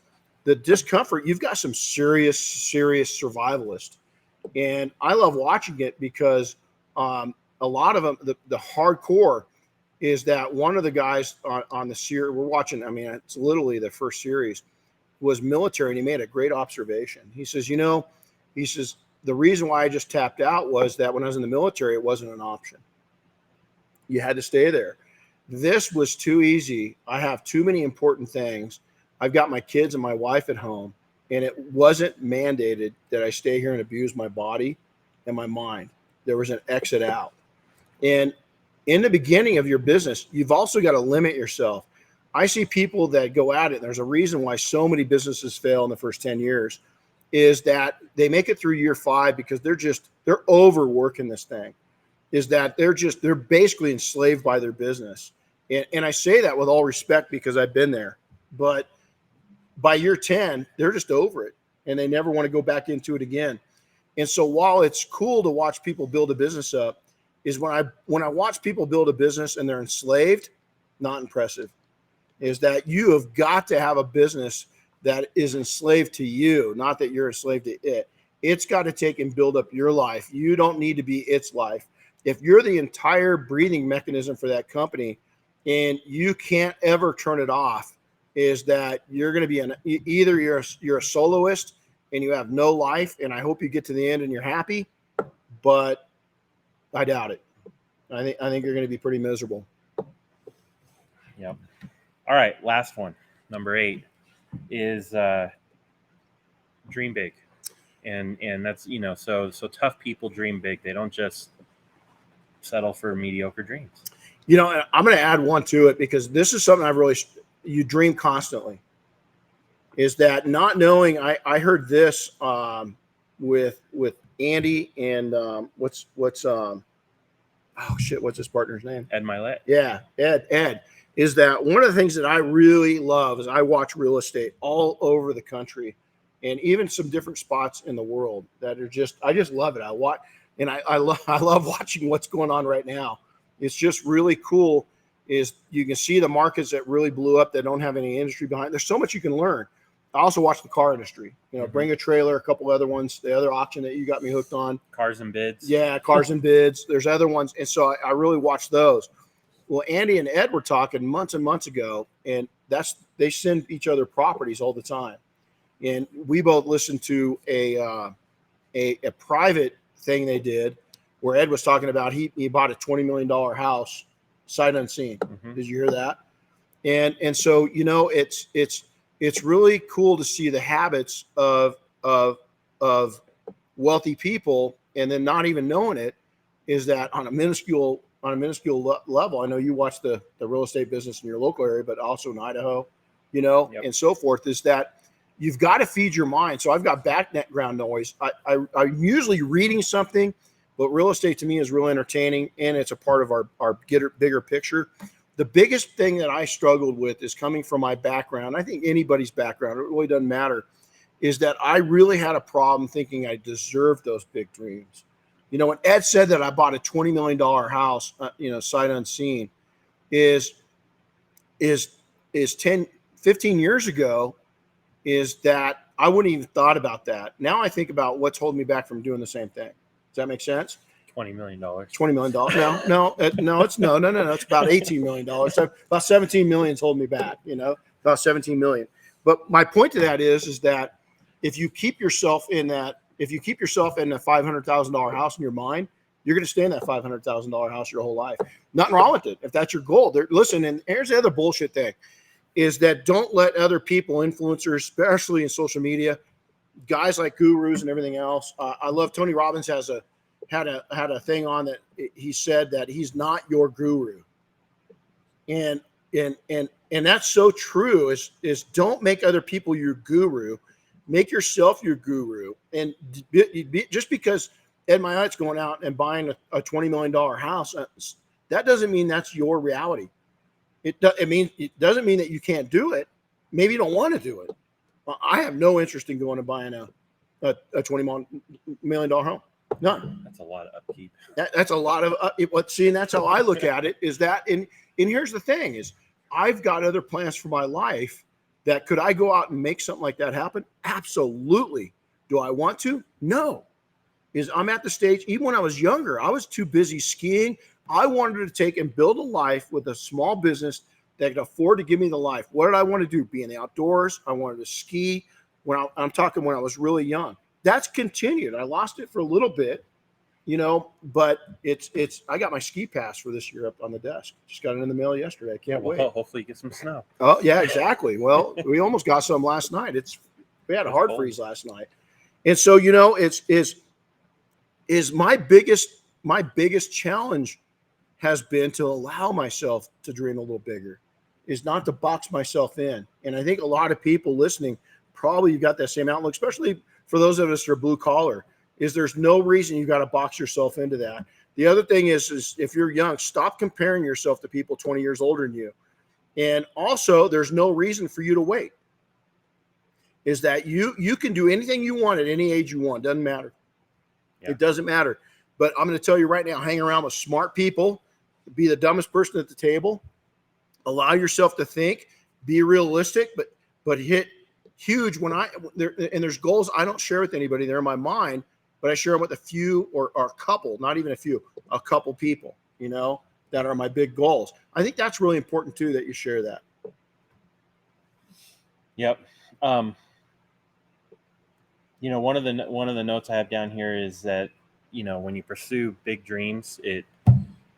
the discomfort, you've got some serious survivalists. And I love watching it because a lot of them, the hardcore is that one of the guys on the series we're watching, I mean, it's literally the first series, was military, and he made a great observation. He says, the reason why I just tapped out was that when I was in the military, it wasn't an option. You had to stay there. This was too easy. I have too many important things. I've got my kids and my wife at home, and it wasn't mandated that I stay here and abuse my body and my mind. There was an exit out. And in the beginning of your business, you've also got to limit yourself. I see people that go at it. And there's a reason why so many businesses fail in the first 10 years is that they make it through year 5 because they're overworking this thing. Is that they're basically enslaved by their business. And I say that with all respect because I've been there. But by year 10, they're just over it and they never want to go back into it again. And so while it's cool to watch people build a business up, is when I watch people build a business and they're enslaved, not impressive. Is that you have got to have a business that is enslaved to you, not that you're enslaved to it. It's got to take and build up your life. You don't need to be its life. If you're the entire breathing mechanism for that company and you can't ever turn it off, is that you're going to be either you're a soloist and you have no life, and I hope you get to the end and you're happy, but I doubt it. I think you're going to be pretty miserable. Yep. All right, last one, number 8, is dream big, and that's so tough people dream big. They don't just settle for mediocre dreams. I'm going to add one to it because this is something you dream constantly. Is that not knowing? I heard this with Andy and what's his partner's name? Ed Milet. Yeah, Ed. Is that one of the things that I really love is I watch real estate all over the country and even some different spots in the world that are I just love it. I watch and I love watching what's going on right now. It's just really cool. Is you can see the markets that really blew up that don't have any industry behind. There's so much you can learn. I also watch the car industry. Bring a Trailer, a couple other ones. The other auction that you got me hooked on, Cars and Bids. Yeah, Cars and Bids. There's other ones, and so I really watch those. Well, Andy and Ed were talking months and months ago, and they send each other properties all the time. And we both listened to a private thing they did where Ed was talking about he bought a $20 million house sight unseen. Mm-hmm. Did you hear that? And so it's really cool to see the habits of wealthy people, and then not even knowing it, is that on a minuscule level. I know you watch the real estate business in your local area, but also in Idaho, yep. And so forth, is that you've got to feed your mind. So I've got background noise. I'm usually reading something, but real estate to me is real entertaining, and it's a part of our bigger picture. The biggest thing that I struggled with is coming from my background. I think anybody's background, it really doesn't matter, is that I really had a problem thinking I deserved those big dreams. When Ed said that I bought a $20 million house, sight unseen, is 10, 15 years ago, is that I wouldn't even thought about that. Now I think about what's holding me back from doing the same thing. Does that make sense? $20 million. $20 million. No. It's It's about $18 million. So about 17 million is holding me back. About 17 million. But my point to that is that if you keep yourself in a $500,000 house in your mind, you're going to stay in that $500,000 house your whole life. Nothing wrong with it if that's your goal. Listen, and here's the other bullshit thing, is that don't let other people, influencers, especially in social media, guys like gurus and everything else. I love Tony Robbins had a thing on that he said that he's not your guru, and that's so true. Is don't make other people your guru, make yourself your guru. And just because Ed Myatt's going out and buying a $20 million house, that doesn't mean that's your reality. It doesn't mean that you can't do it. Maybe you don't want to do it. I have no interest in going and buying a $20 million home. None. That's a lot of upkeep. That's a lot of and that's how I look at it. Is that and here's the thing: is I've got other plans for my life that could I go out and make something like that happen? Absolutely. Do I want to? No. I'm at the stage, even when I was younger, I was too busy skiing. I wanted to take and build a life with a small business that could afford to give me the life. What did I want to do? Be in the outdoors. I wanted to ski. I'm talking when I was really young. That's continued. I lost it for a little bit, but I got my ski pass for this year up on the desk. Just got it in the mail yesterday. I can't wait. Hopefully you get some snow. Oh yeah, exactly. Well, we almost got some last night. We had a hard freeze last night. And so, is my biggest challenge has been to allow myself to dream a little bigger, is not to box myself in. And I think a lot of people listening probably got that same outlook, especially for those of us that are blue collar, is there's no reason you got to box yourself into that. The other thing is if you're young, stop comparing yourself to people 20 years older than you. And also there's no reason for you to wait. Is that you can do anything you want at any age you want. Doesn't matter. Yeah. It doesn't matter. But I'm going to tell you right now, hang around with smart people, be the dumbest person at the table, allow yourself to think, be realistic, but hit huge there's goals I don't share with anybody. They're in my mind, but I share them with a few or a couple, not even a few, a couple people, that are my big goals. I think that's really important too, that you share that. Yep. One of the notes I have down here is that, when you pursue big dreams, it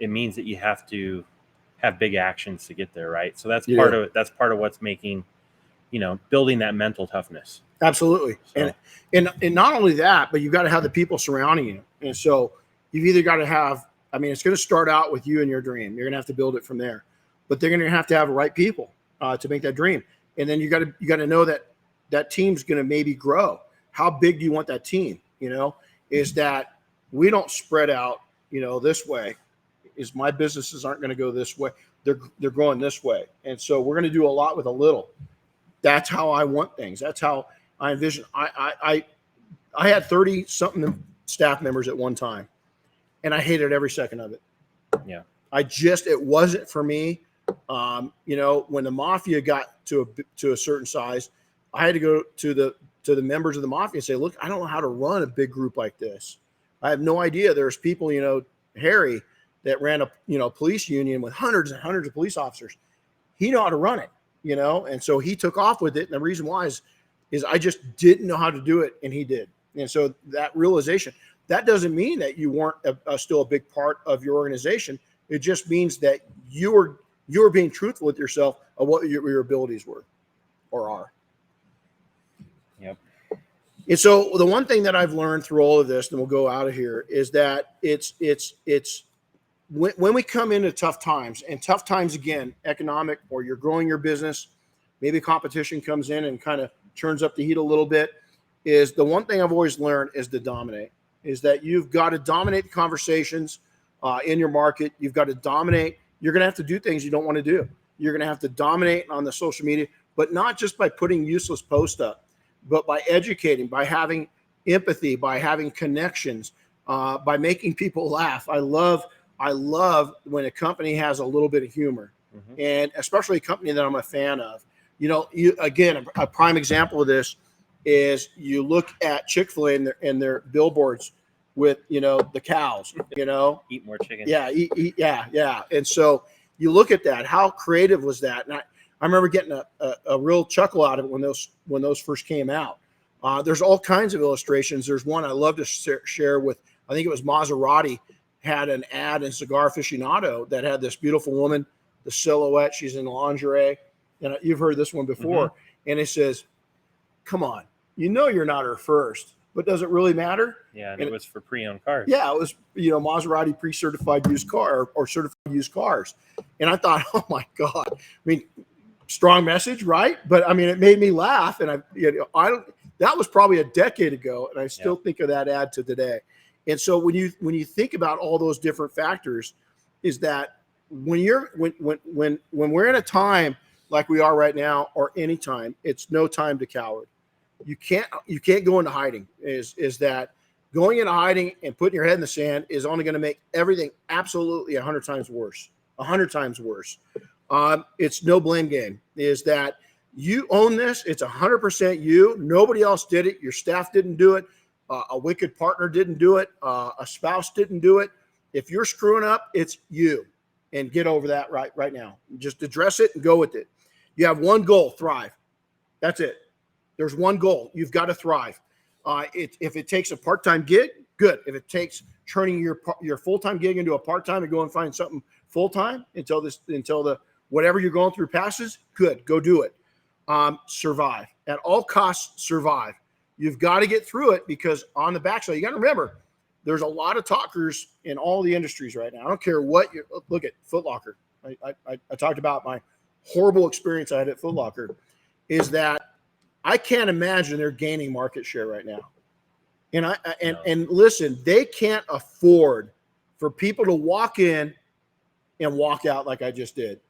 means that you have to have big actions to get there. Right. So that's part of what's making, building that mental toughness. Absolutely. So. And not only that, but you've got to have the people surrounding you. And so you've either got to have, it's going to start out with you and your dream. You're going to have to build it from there, but they're going to have the right people to make that dream. And then you got to know that team's going to maybe grow. How big do you want that team? Is that we don't spread out, this way. Is my businesses aren't going to go this way. They're growing this way. And so we're going to do a lot with a little. That's how I want things. That's how I envision. I had 30 something staff members at one time, and I hated every second of it. Yeah. It wasn't for me. When the mafia got to a certain size, I had to go to the members of the mafia and say, look, I don't know how to run a big group like this. I have no idea. There's people, Harry, that ran a police union with hundreds and hundreds of police officers. He knew how to run it, and so he took off with it. And the reason why is I just didn't know how to do it, and he did. And so that realization, that doesn't mean that you weren't still a big part of your organization. It just means that you were being truthful with yourself of what your abilities were or are. Yep. And so the one thing that I've learned through all of this, and we'll go out of here, is that it's when we come into tough times, and tough times, again, economic, or you're growing your business, maybe competition comes in and kind of turns up the heat a little bit, is the one thing I've always learned is to dominate, is that you've got to dominate the conversations in your market. You've got to dominate. You're going to have to do things you don't want to do. You're going to have to dominate on the social media, but not just by putting useless posts up, but by educating, by having empathy, by having connections, by making people laugh. I love when a company has a little bit of humor, and especially a company that I'm a fan of. Again, a prime example of this is you look at Chick-fil-A and their billboards with, the cows, Eat more chicken. Yeah. Yeah. And so you look at that, how creative was that? And I remember getting a real chuckle out of it when those first came out. There's all kinds of illustrations. There's one I love to share with, I think it was Maserati, had an ad in Cigar Aficionado that had this beautiful woman, the silhouette, she's in lingerie. And you've heard this one before. And it says, come on, you're not her first, but does it really matter? Yeah. And it was for pre-owned cars. Yeah. It was, Maserati pre-certified used car or certified used cars. And I thought, oh my God, strong message, right? But it made me laugh. And that was probably a decade ago. And I still think of that ad to today. And so when you think about all those different factors, is that when we're in a time like we are right now, or any time, it's no time to coward. You can't go into hiding. Is that going into hiding and putting your head in the sand is only going to make everything absolutely 100 times worse. 100 times worse. It's no blame game. Is that You own this. It's 100% you. Nobody else did it. Your staff didn't do it. A wicked partner didn't do it. A spouse didn't do it. If you're screwing up, it's you. And get over that right now. Just address it and go with it. You have one goal: thrive. That's it. There's one goal. You've got to thrive. If it takes a part-time gig, good. If it takes turning your full-time gig into a part-time and go and find something full-time until the whatever you're going through passes, good. Go do it. Survive. At all costs, survive. You've got to get through it, because on the backside, you got to remember, there's a lot of talkers in all the industries right now. I don't care what you look at. Foot Locker. I talked about my horrible experience I had at Foot Locker. Is that I can't imagine they're gaining market share right now. And listen, they can't afford for people to walk in and walk out like I just did.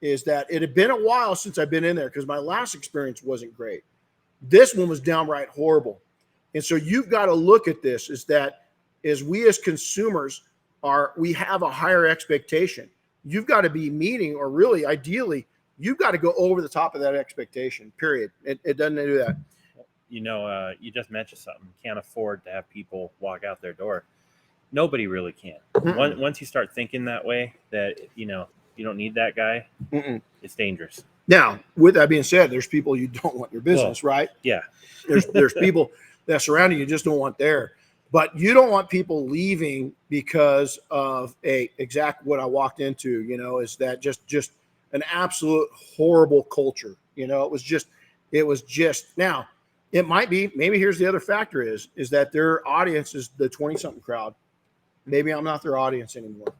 Is that it had been a while since I've been in there, because my last experience wasn't great. This one was downright horrible. And so you've got to look at this, is that as we as consumers we have a higher expectation. You've got to be meeting, or really ideally, you've got to go over the top of that expectation, period. It doesn't do that. You just mentioned something. Can't afford to have people walk out their door. Nobody really can. Once you start thinking that way, that, you don't need that guy, it's dangerous. Now, with that being said, there's people you don't want your business, right? Yeah. There's people that surround you just don't want there. But you don't want people leaving because of exact what I walked into, is that just an absolute horrible culture. It was just now it might be, maybe here's the other factor is that their audience is the 20-something crowd. Maybe I'm not their audience anymore.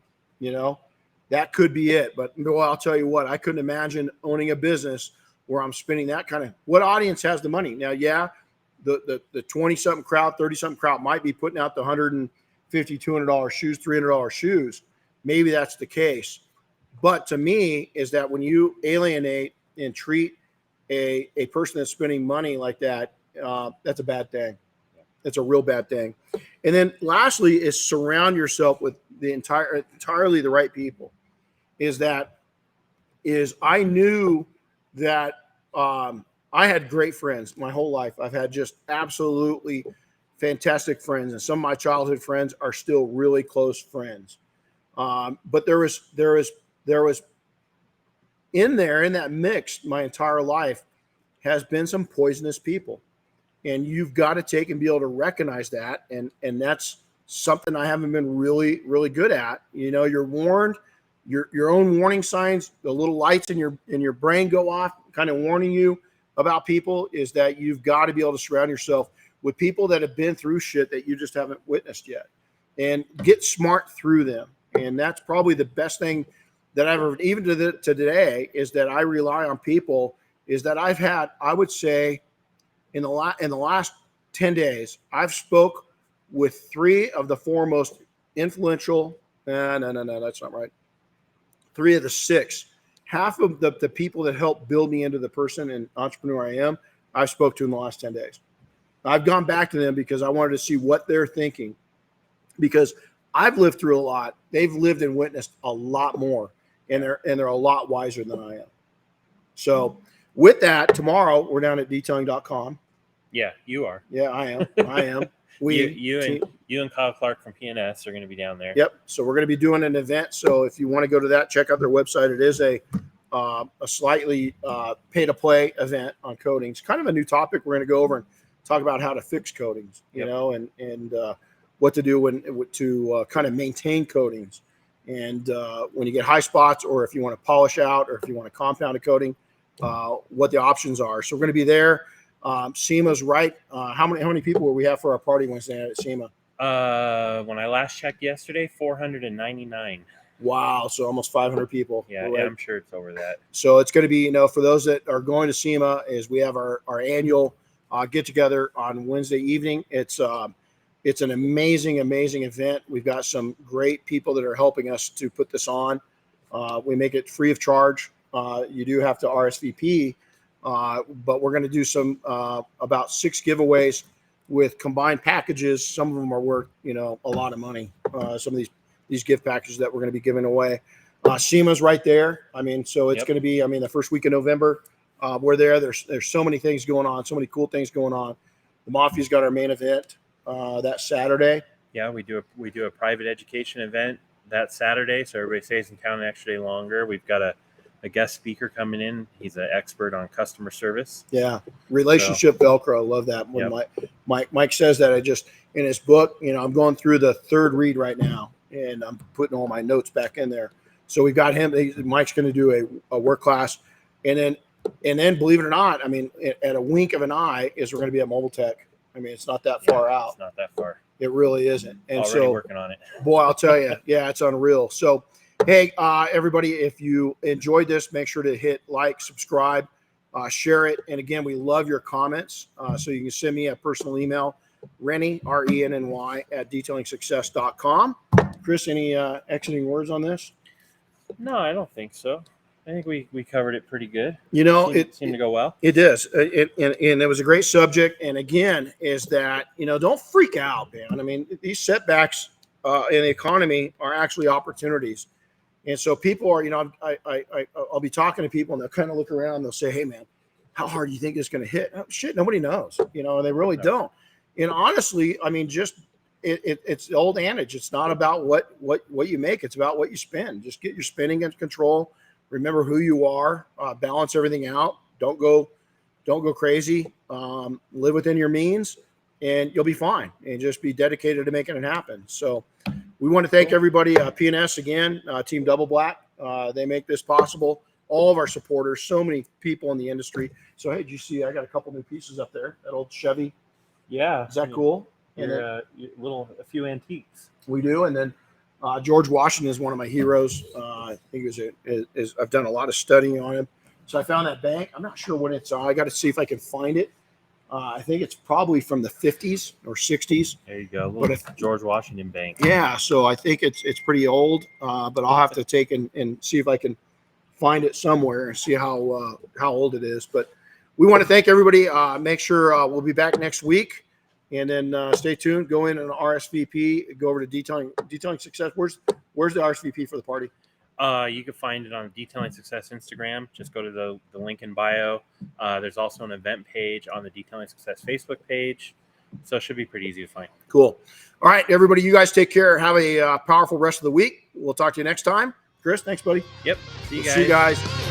That could be it. But I'll tell you what, I couldn't imagine owning a business where I'm spending that kind of, what audience has the money? Now, yeah, the 20-something crowd, 30-something crowd might be putting out the $150, $200 shoes, $300 shoes. Maybe that's the case. But to me, is that when you alienate and treat a person that's spending money like that, that's a bad thing. It's a real bad thing. And then lastly is surround yourself with the entirely the right people. I knew that I had great friends my whole life. I've had just absolutely fantastic friends, and some of my childhood friends are still really close friends. But there was in that mix my entire life has been some poisonous people, and you've got to take and be able to recognize that. And that's something I haven't been really, really good at. You're warned, your own warning signs, the little lights in your brain go off, kind of warning you about people, is that you've got to be able to surround yourself with people that have been through shit that you just haven't witnessed yet, and get smart through them. And that's probably the best thing that I've ever, even to today, is that I rely on people. Is that I've had, I would say, in the last 10 days, I've spoke with 3 of the 4 most influential. No, that's not right. 3 of the 6. Half of the people that helped build me into the person and entrepreneur I am, I've spoke to in the last 10 days. I've gone back to them because I wanted to see what they're thinking, because I've lived through a lot. They've lived and witnessed a lot more, and they're a lot wiser than I am. So with that, tomorrow we're down at detailing.com. Yeah, you are. Yeah, I am. You and Kyle Clark from PNS are going to be down there. Yep. So we're going to be doing an event. So if you want to go to that, check out their website. It is a slightly pay-to-play event on coatings. Kind of a new topic. We're going to go over and talk about how to fix coatings, and what to do to kind of maintain coatings, and when you get high spots, or if you want to polish out, or if you want to compound a coating, what the options are. So we're going to be there. SEMA's right. How many people will we have for our party Wednesday night at SEMA? When I last checked yesterday, 499. Wow. So almost 500 people. Yeah, right? Yeah, I'm sure it's over that. So it's going to be, for those that are going to SEMA, is we have our annual get together on Wednesday evening. It's an amazing event. We've got some great people that are helping us to put this on. We make it free of charge. You do have to RSVP, but we're going to do some about 6 giveaways with combined packages. Some of them are worth a lot of money. Some of these gift packages that we're going to be giving away. SEMA's right there. So it's going to be the first week of November. We're there. There's so many things going on, so many cool things going on. The Mafia's got our main event that Saturday. Yeah, we do a private education event that Saturday, so everybody stays in town an extra day longer. We've got a guest speaker coming in. He's an expert on customer service. Yeah, relationship Velcro. Love that. When Mike says that, I just in his book, I'm going through the third read right now, and I'm putting all my notes back in there. So we've got him. Mike's going to do a work class, and then believe it or not, I mean, at a wink of an eye, we're going to be at Mobile Tech. I mean, it's not that far out. It's not that far. It really isn't. And already working on it. Boy, I'll tell you, yeah, it's unreal. So, hey, everybody, if you enjoyed this, make sure to hit like, subscribe, share it. And again, we love your comments. So you can send me a personal email, Renny, RENNY, @detailingsuccess.com. Chris, any exiting words on this? No, I don't think so. I think we covered it pretty good. It seemed to go well. It does. And it was a great subject. And again, is that, don't freak out, man. I mean, these setbacks in the economy are actually opportunities. And so people are, I'll be talking to people and they'll kind of look around and they'll say, hey, man, how hard do you think it's going to hit? Oh, shit, nobody knows, they really don't. And honestly, I mean, it's the old adage. It's not about what you make. It's about what you spend. Just get your spending under control. Remember who you are, balance everything out. Don't go crazy. Live within your means and you'll be fine, and just be dedicated to making it happen. So we want to thank everybody, P&S again, Team Double Black. They make this possible. All of our supporters, so many people in the industry. So, hey, did you see, I got a couple new pieces up there, that old Chevy. Yeah. Is that cool? And a few antiques. We do. And then George Washington is one of my heroes. I think I've done a lot of studying on him. So I found that bank. I'm not sure what it's on. I got to see if I can find it. I think it's probably from the 50s or 60s. There you go. George Washington bank. Yeah. So I think it's pretty old, but I'll have to take and see if I can find it somewhere and see how old it is. But we want to thank everybody. Make sure we'll be back next week. And then stay tuned. Go in and RSVP. Go over to Detailing Success. Where's the RSVP for the party? You can find it on Detailing Success Instagram. Just go to the link in bio. There's also an event page on the Detailing Success Facebook page. So it should be pretty easy to find. Cool. All right, everybody. You guys take care. Have a powerful rest of the week. We'll talk to you next time. Chris, thanks, buddy. Yep. See you guys. See you guys.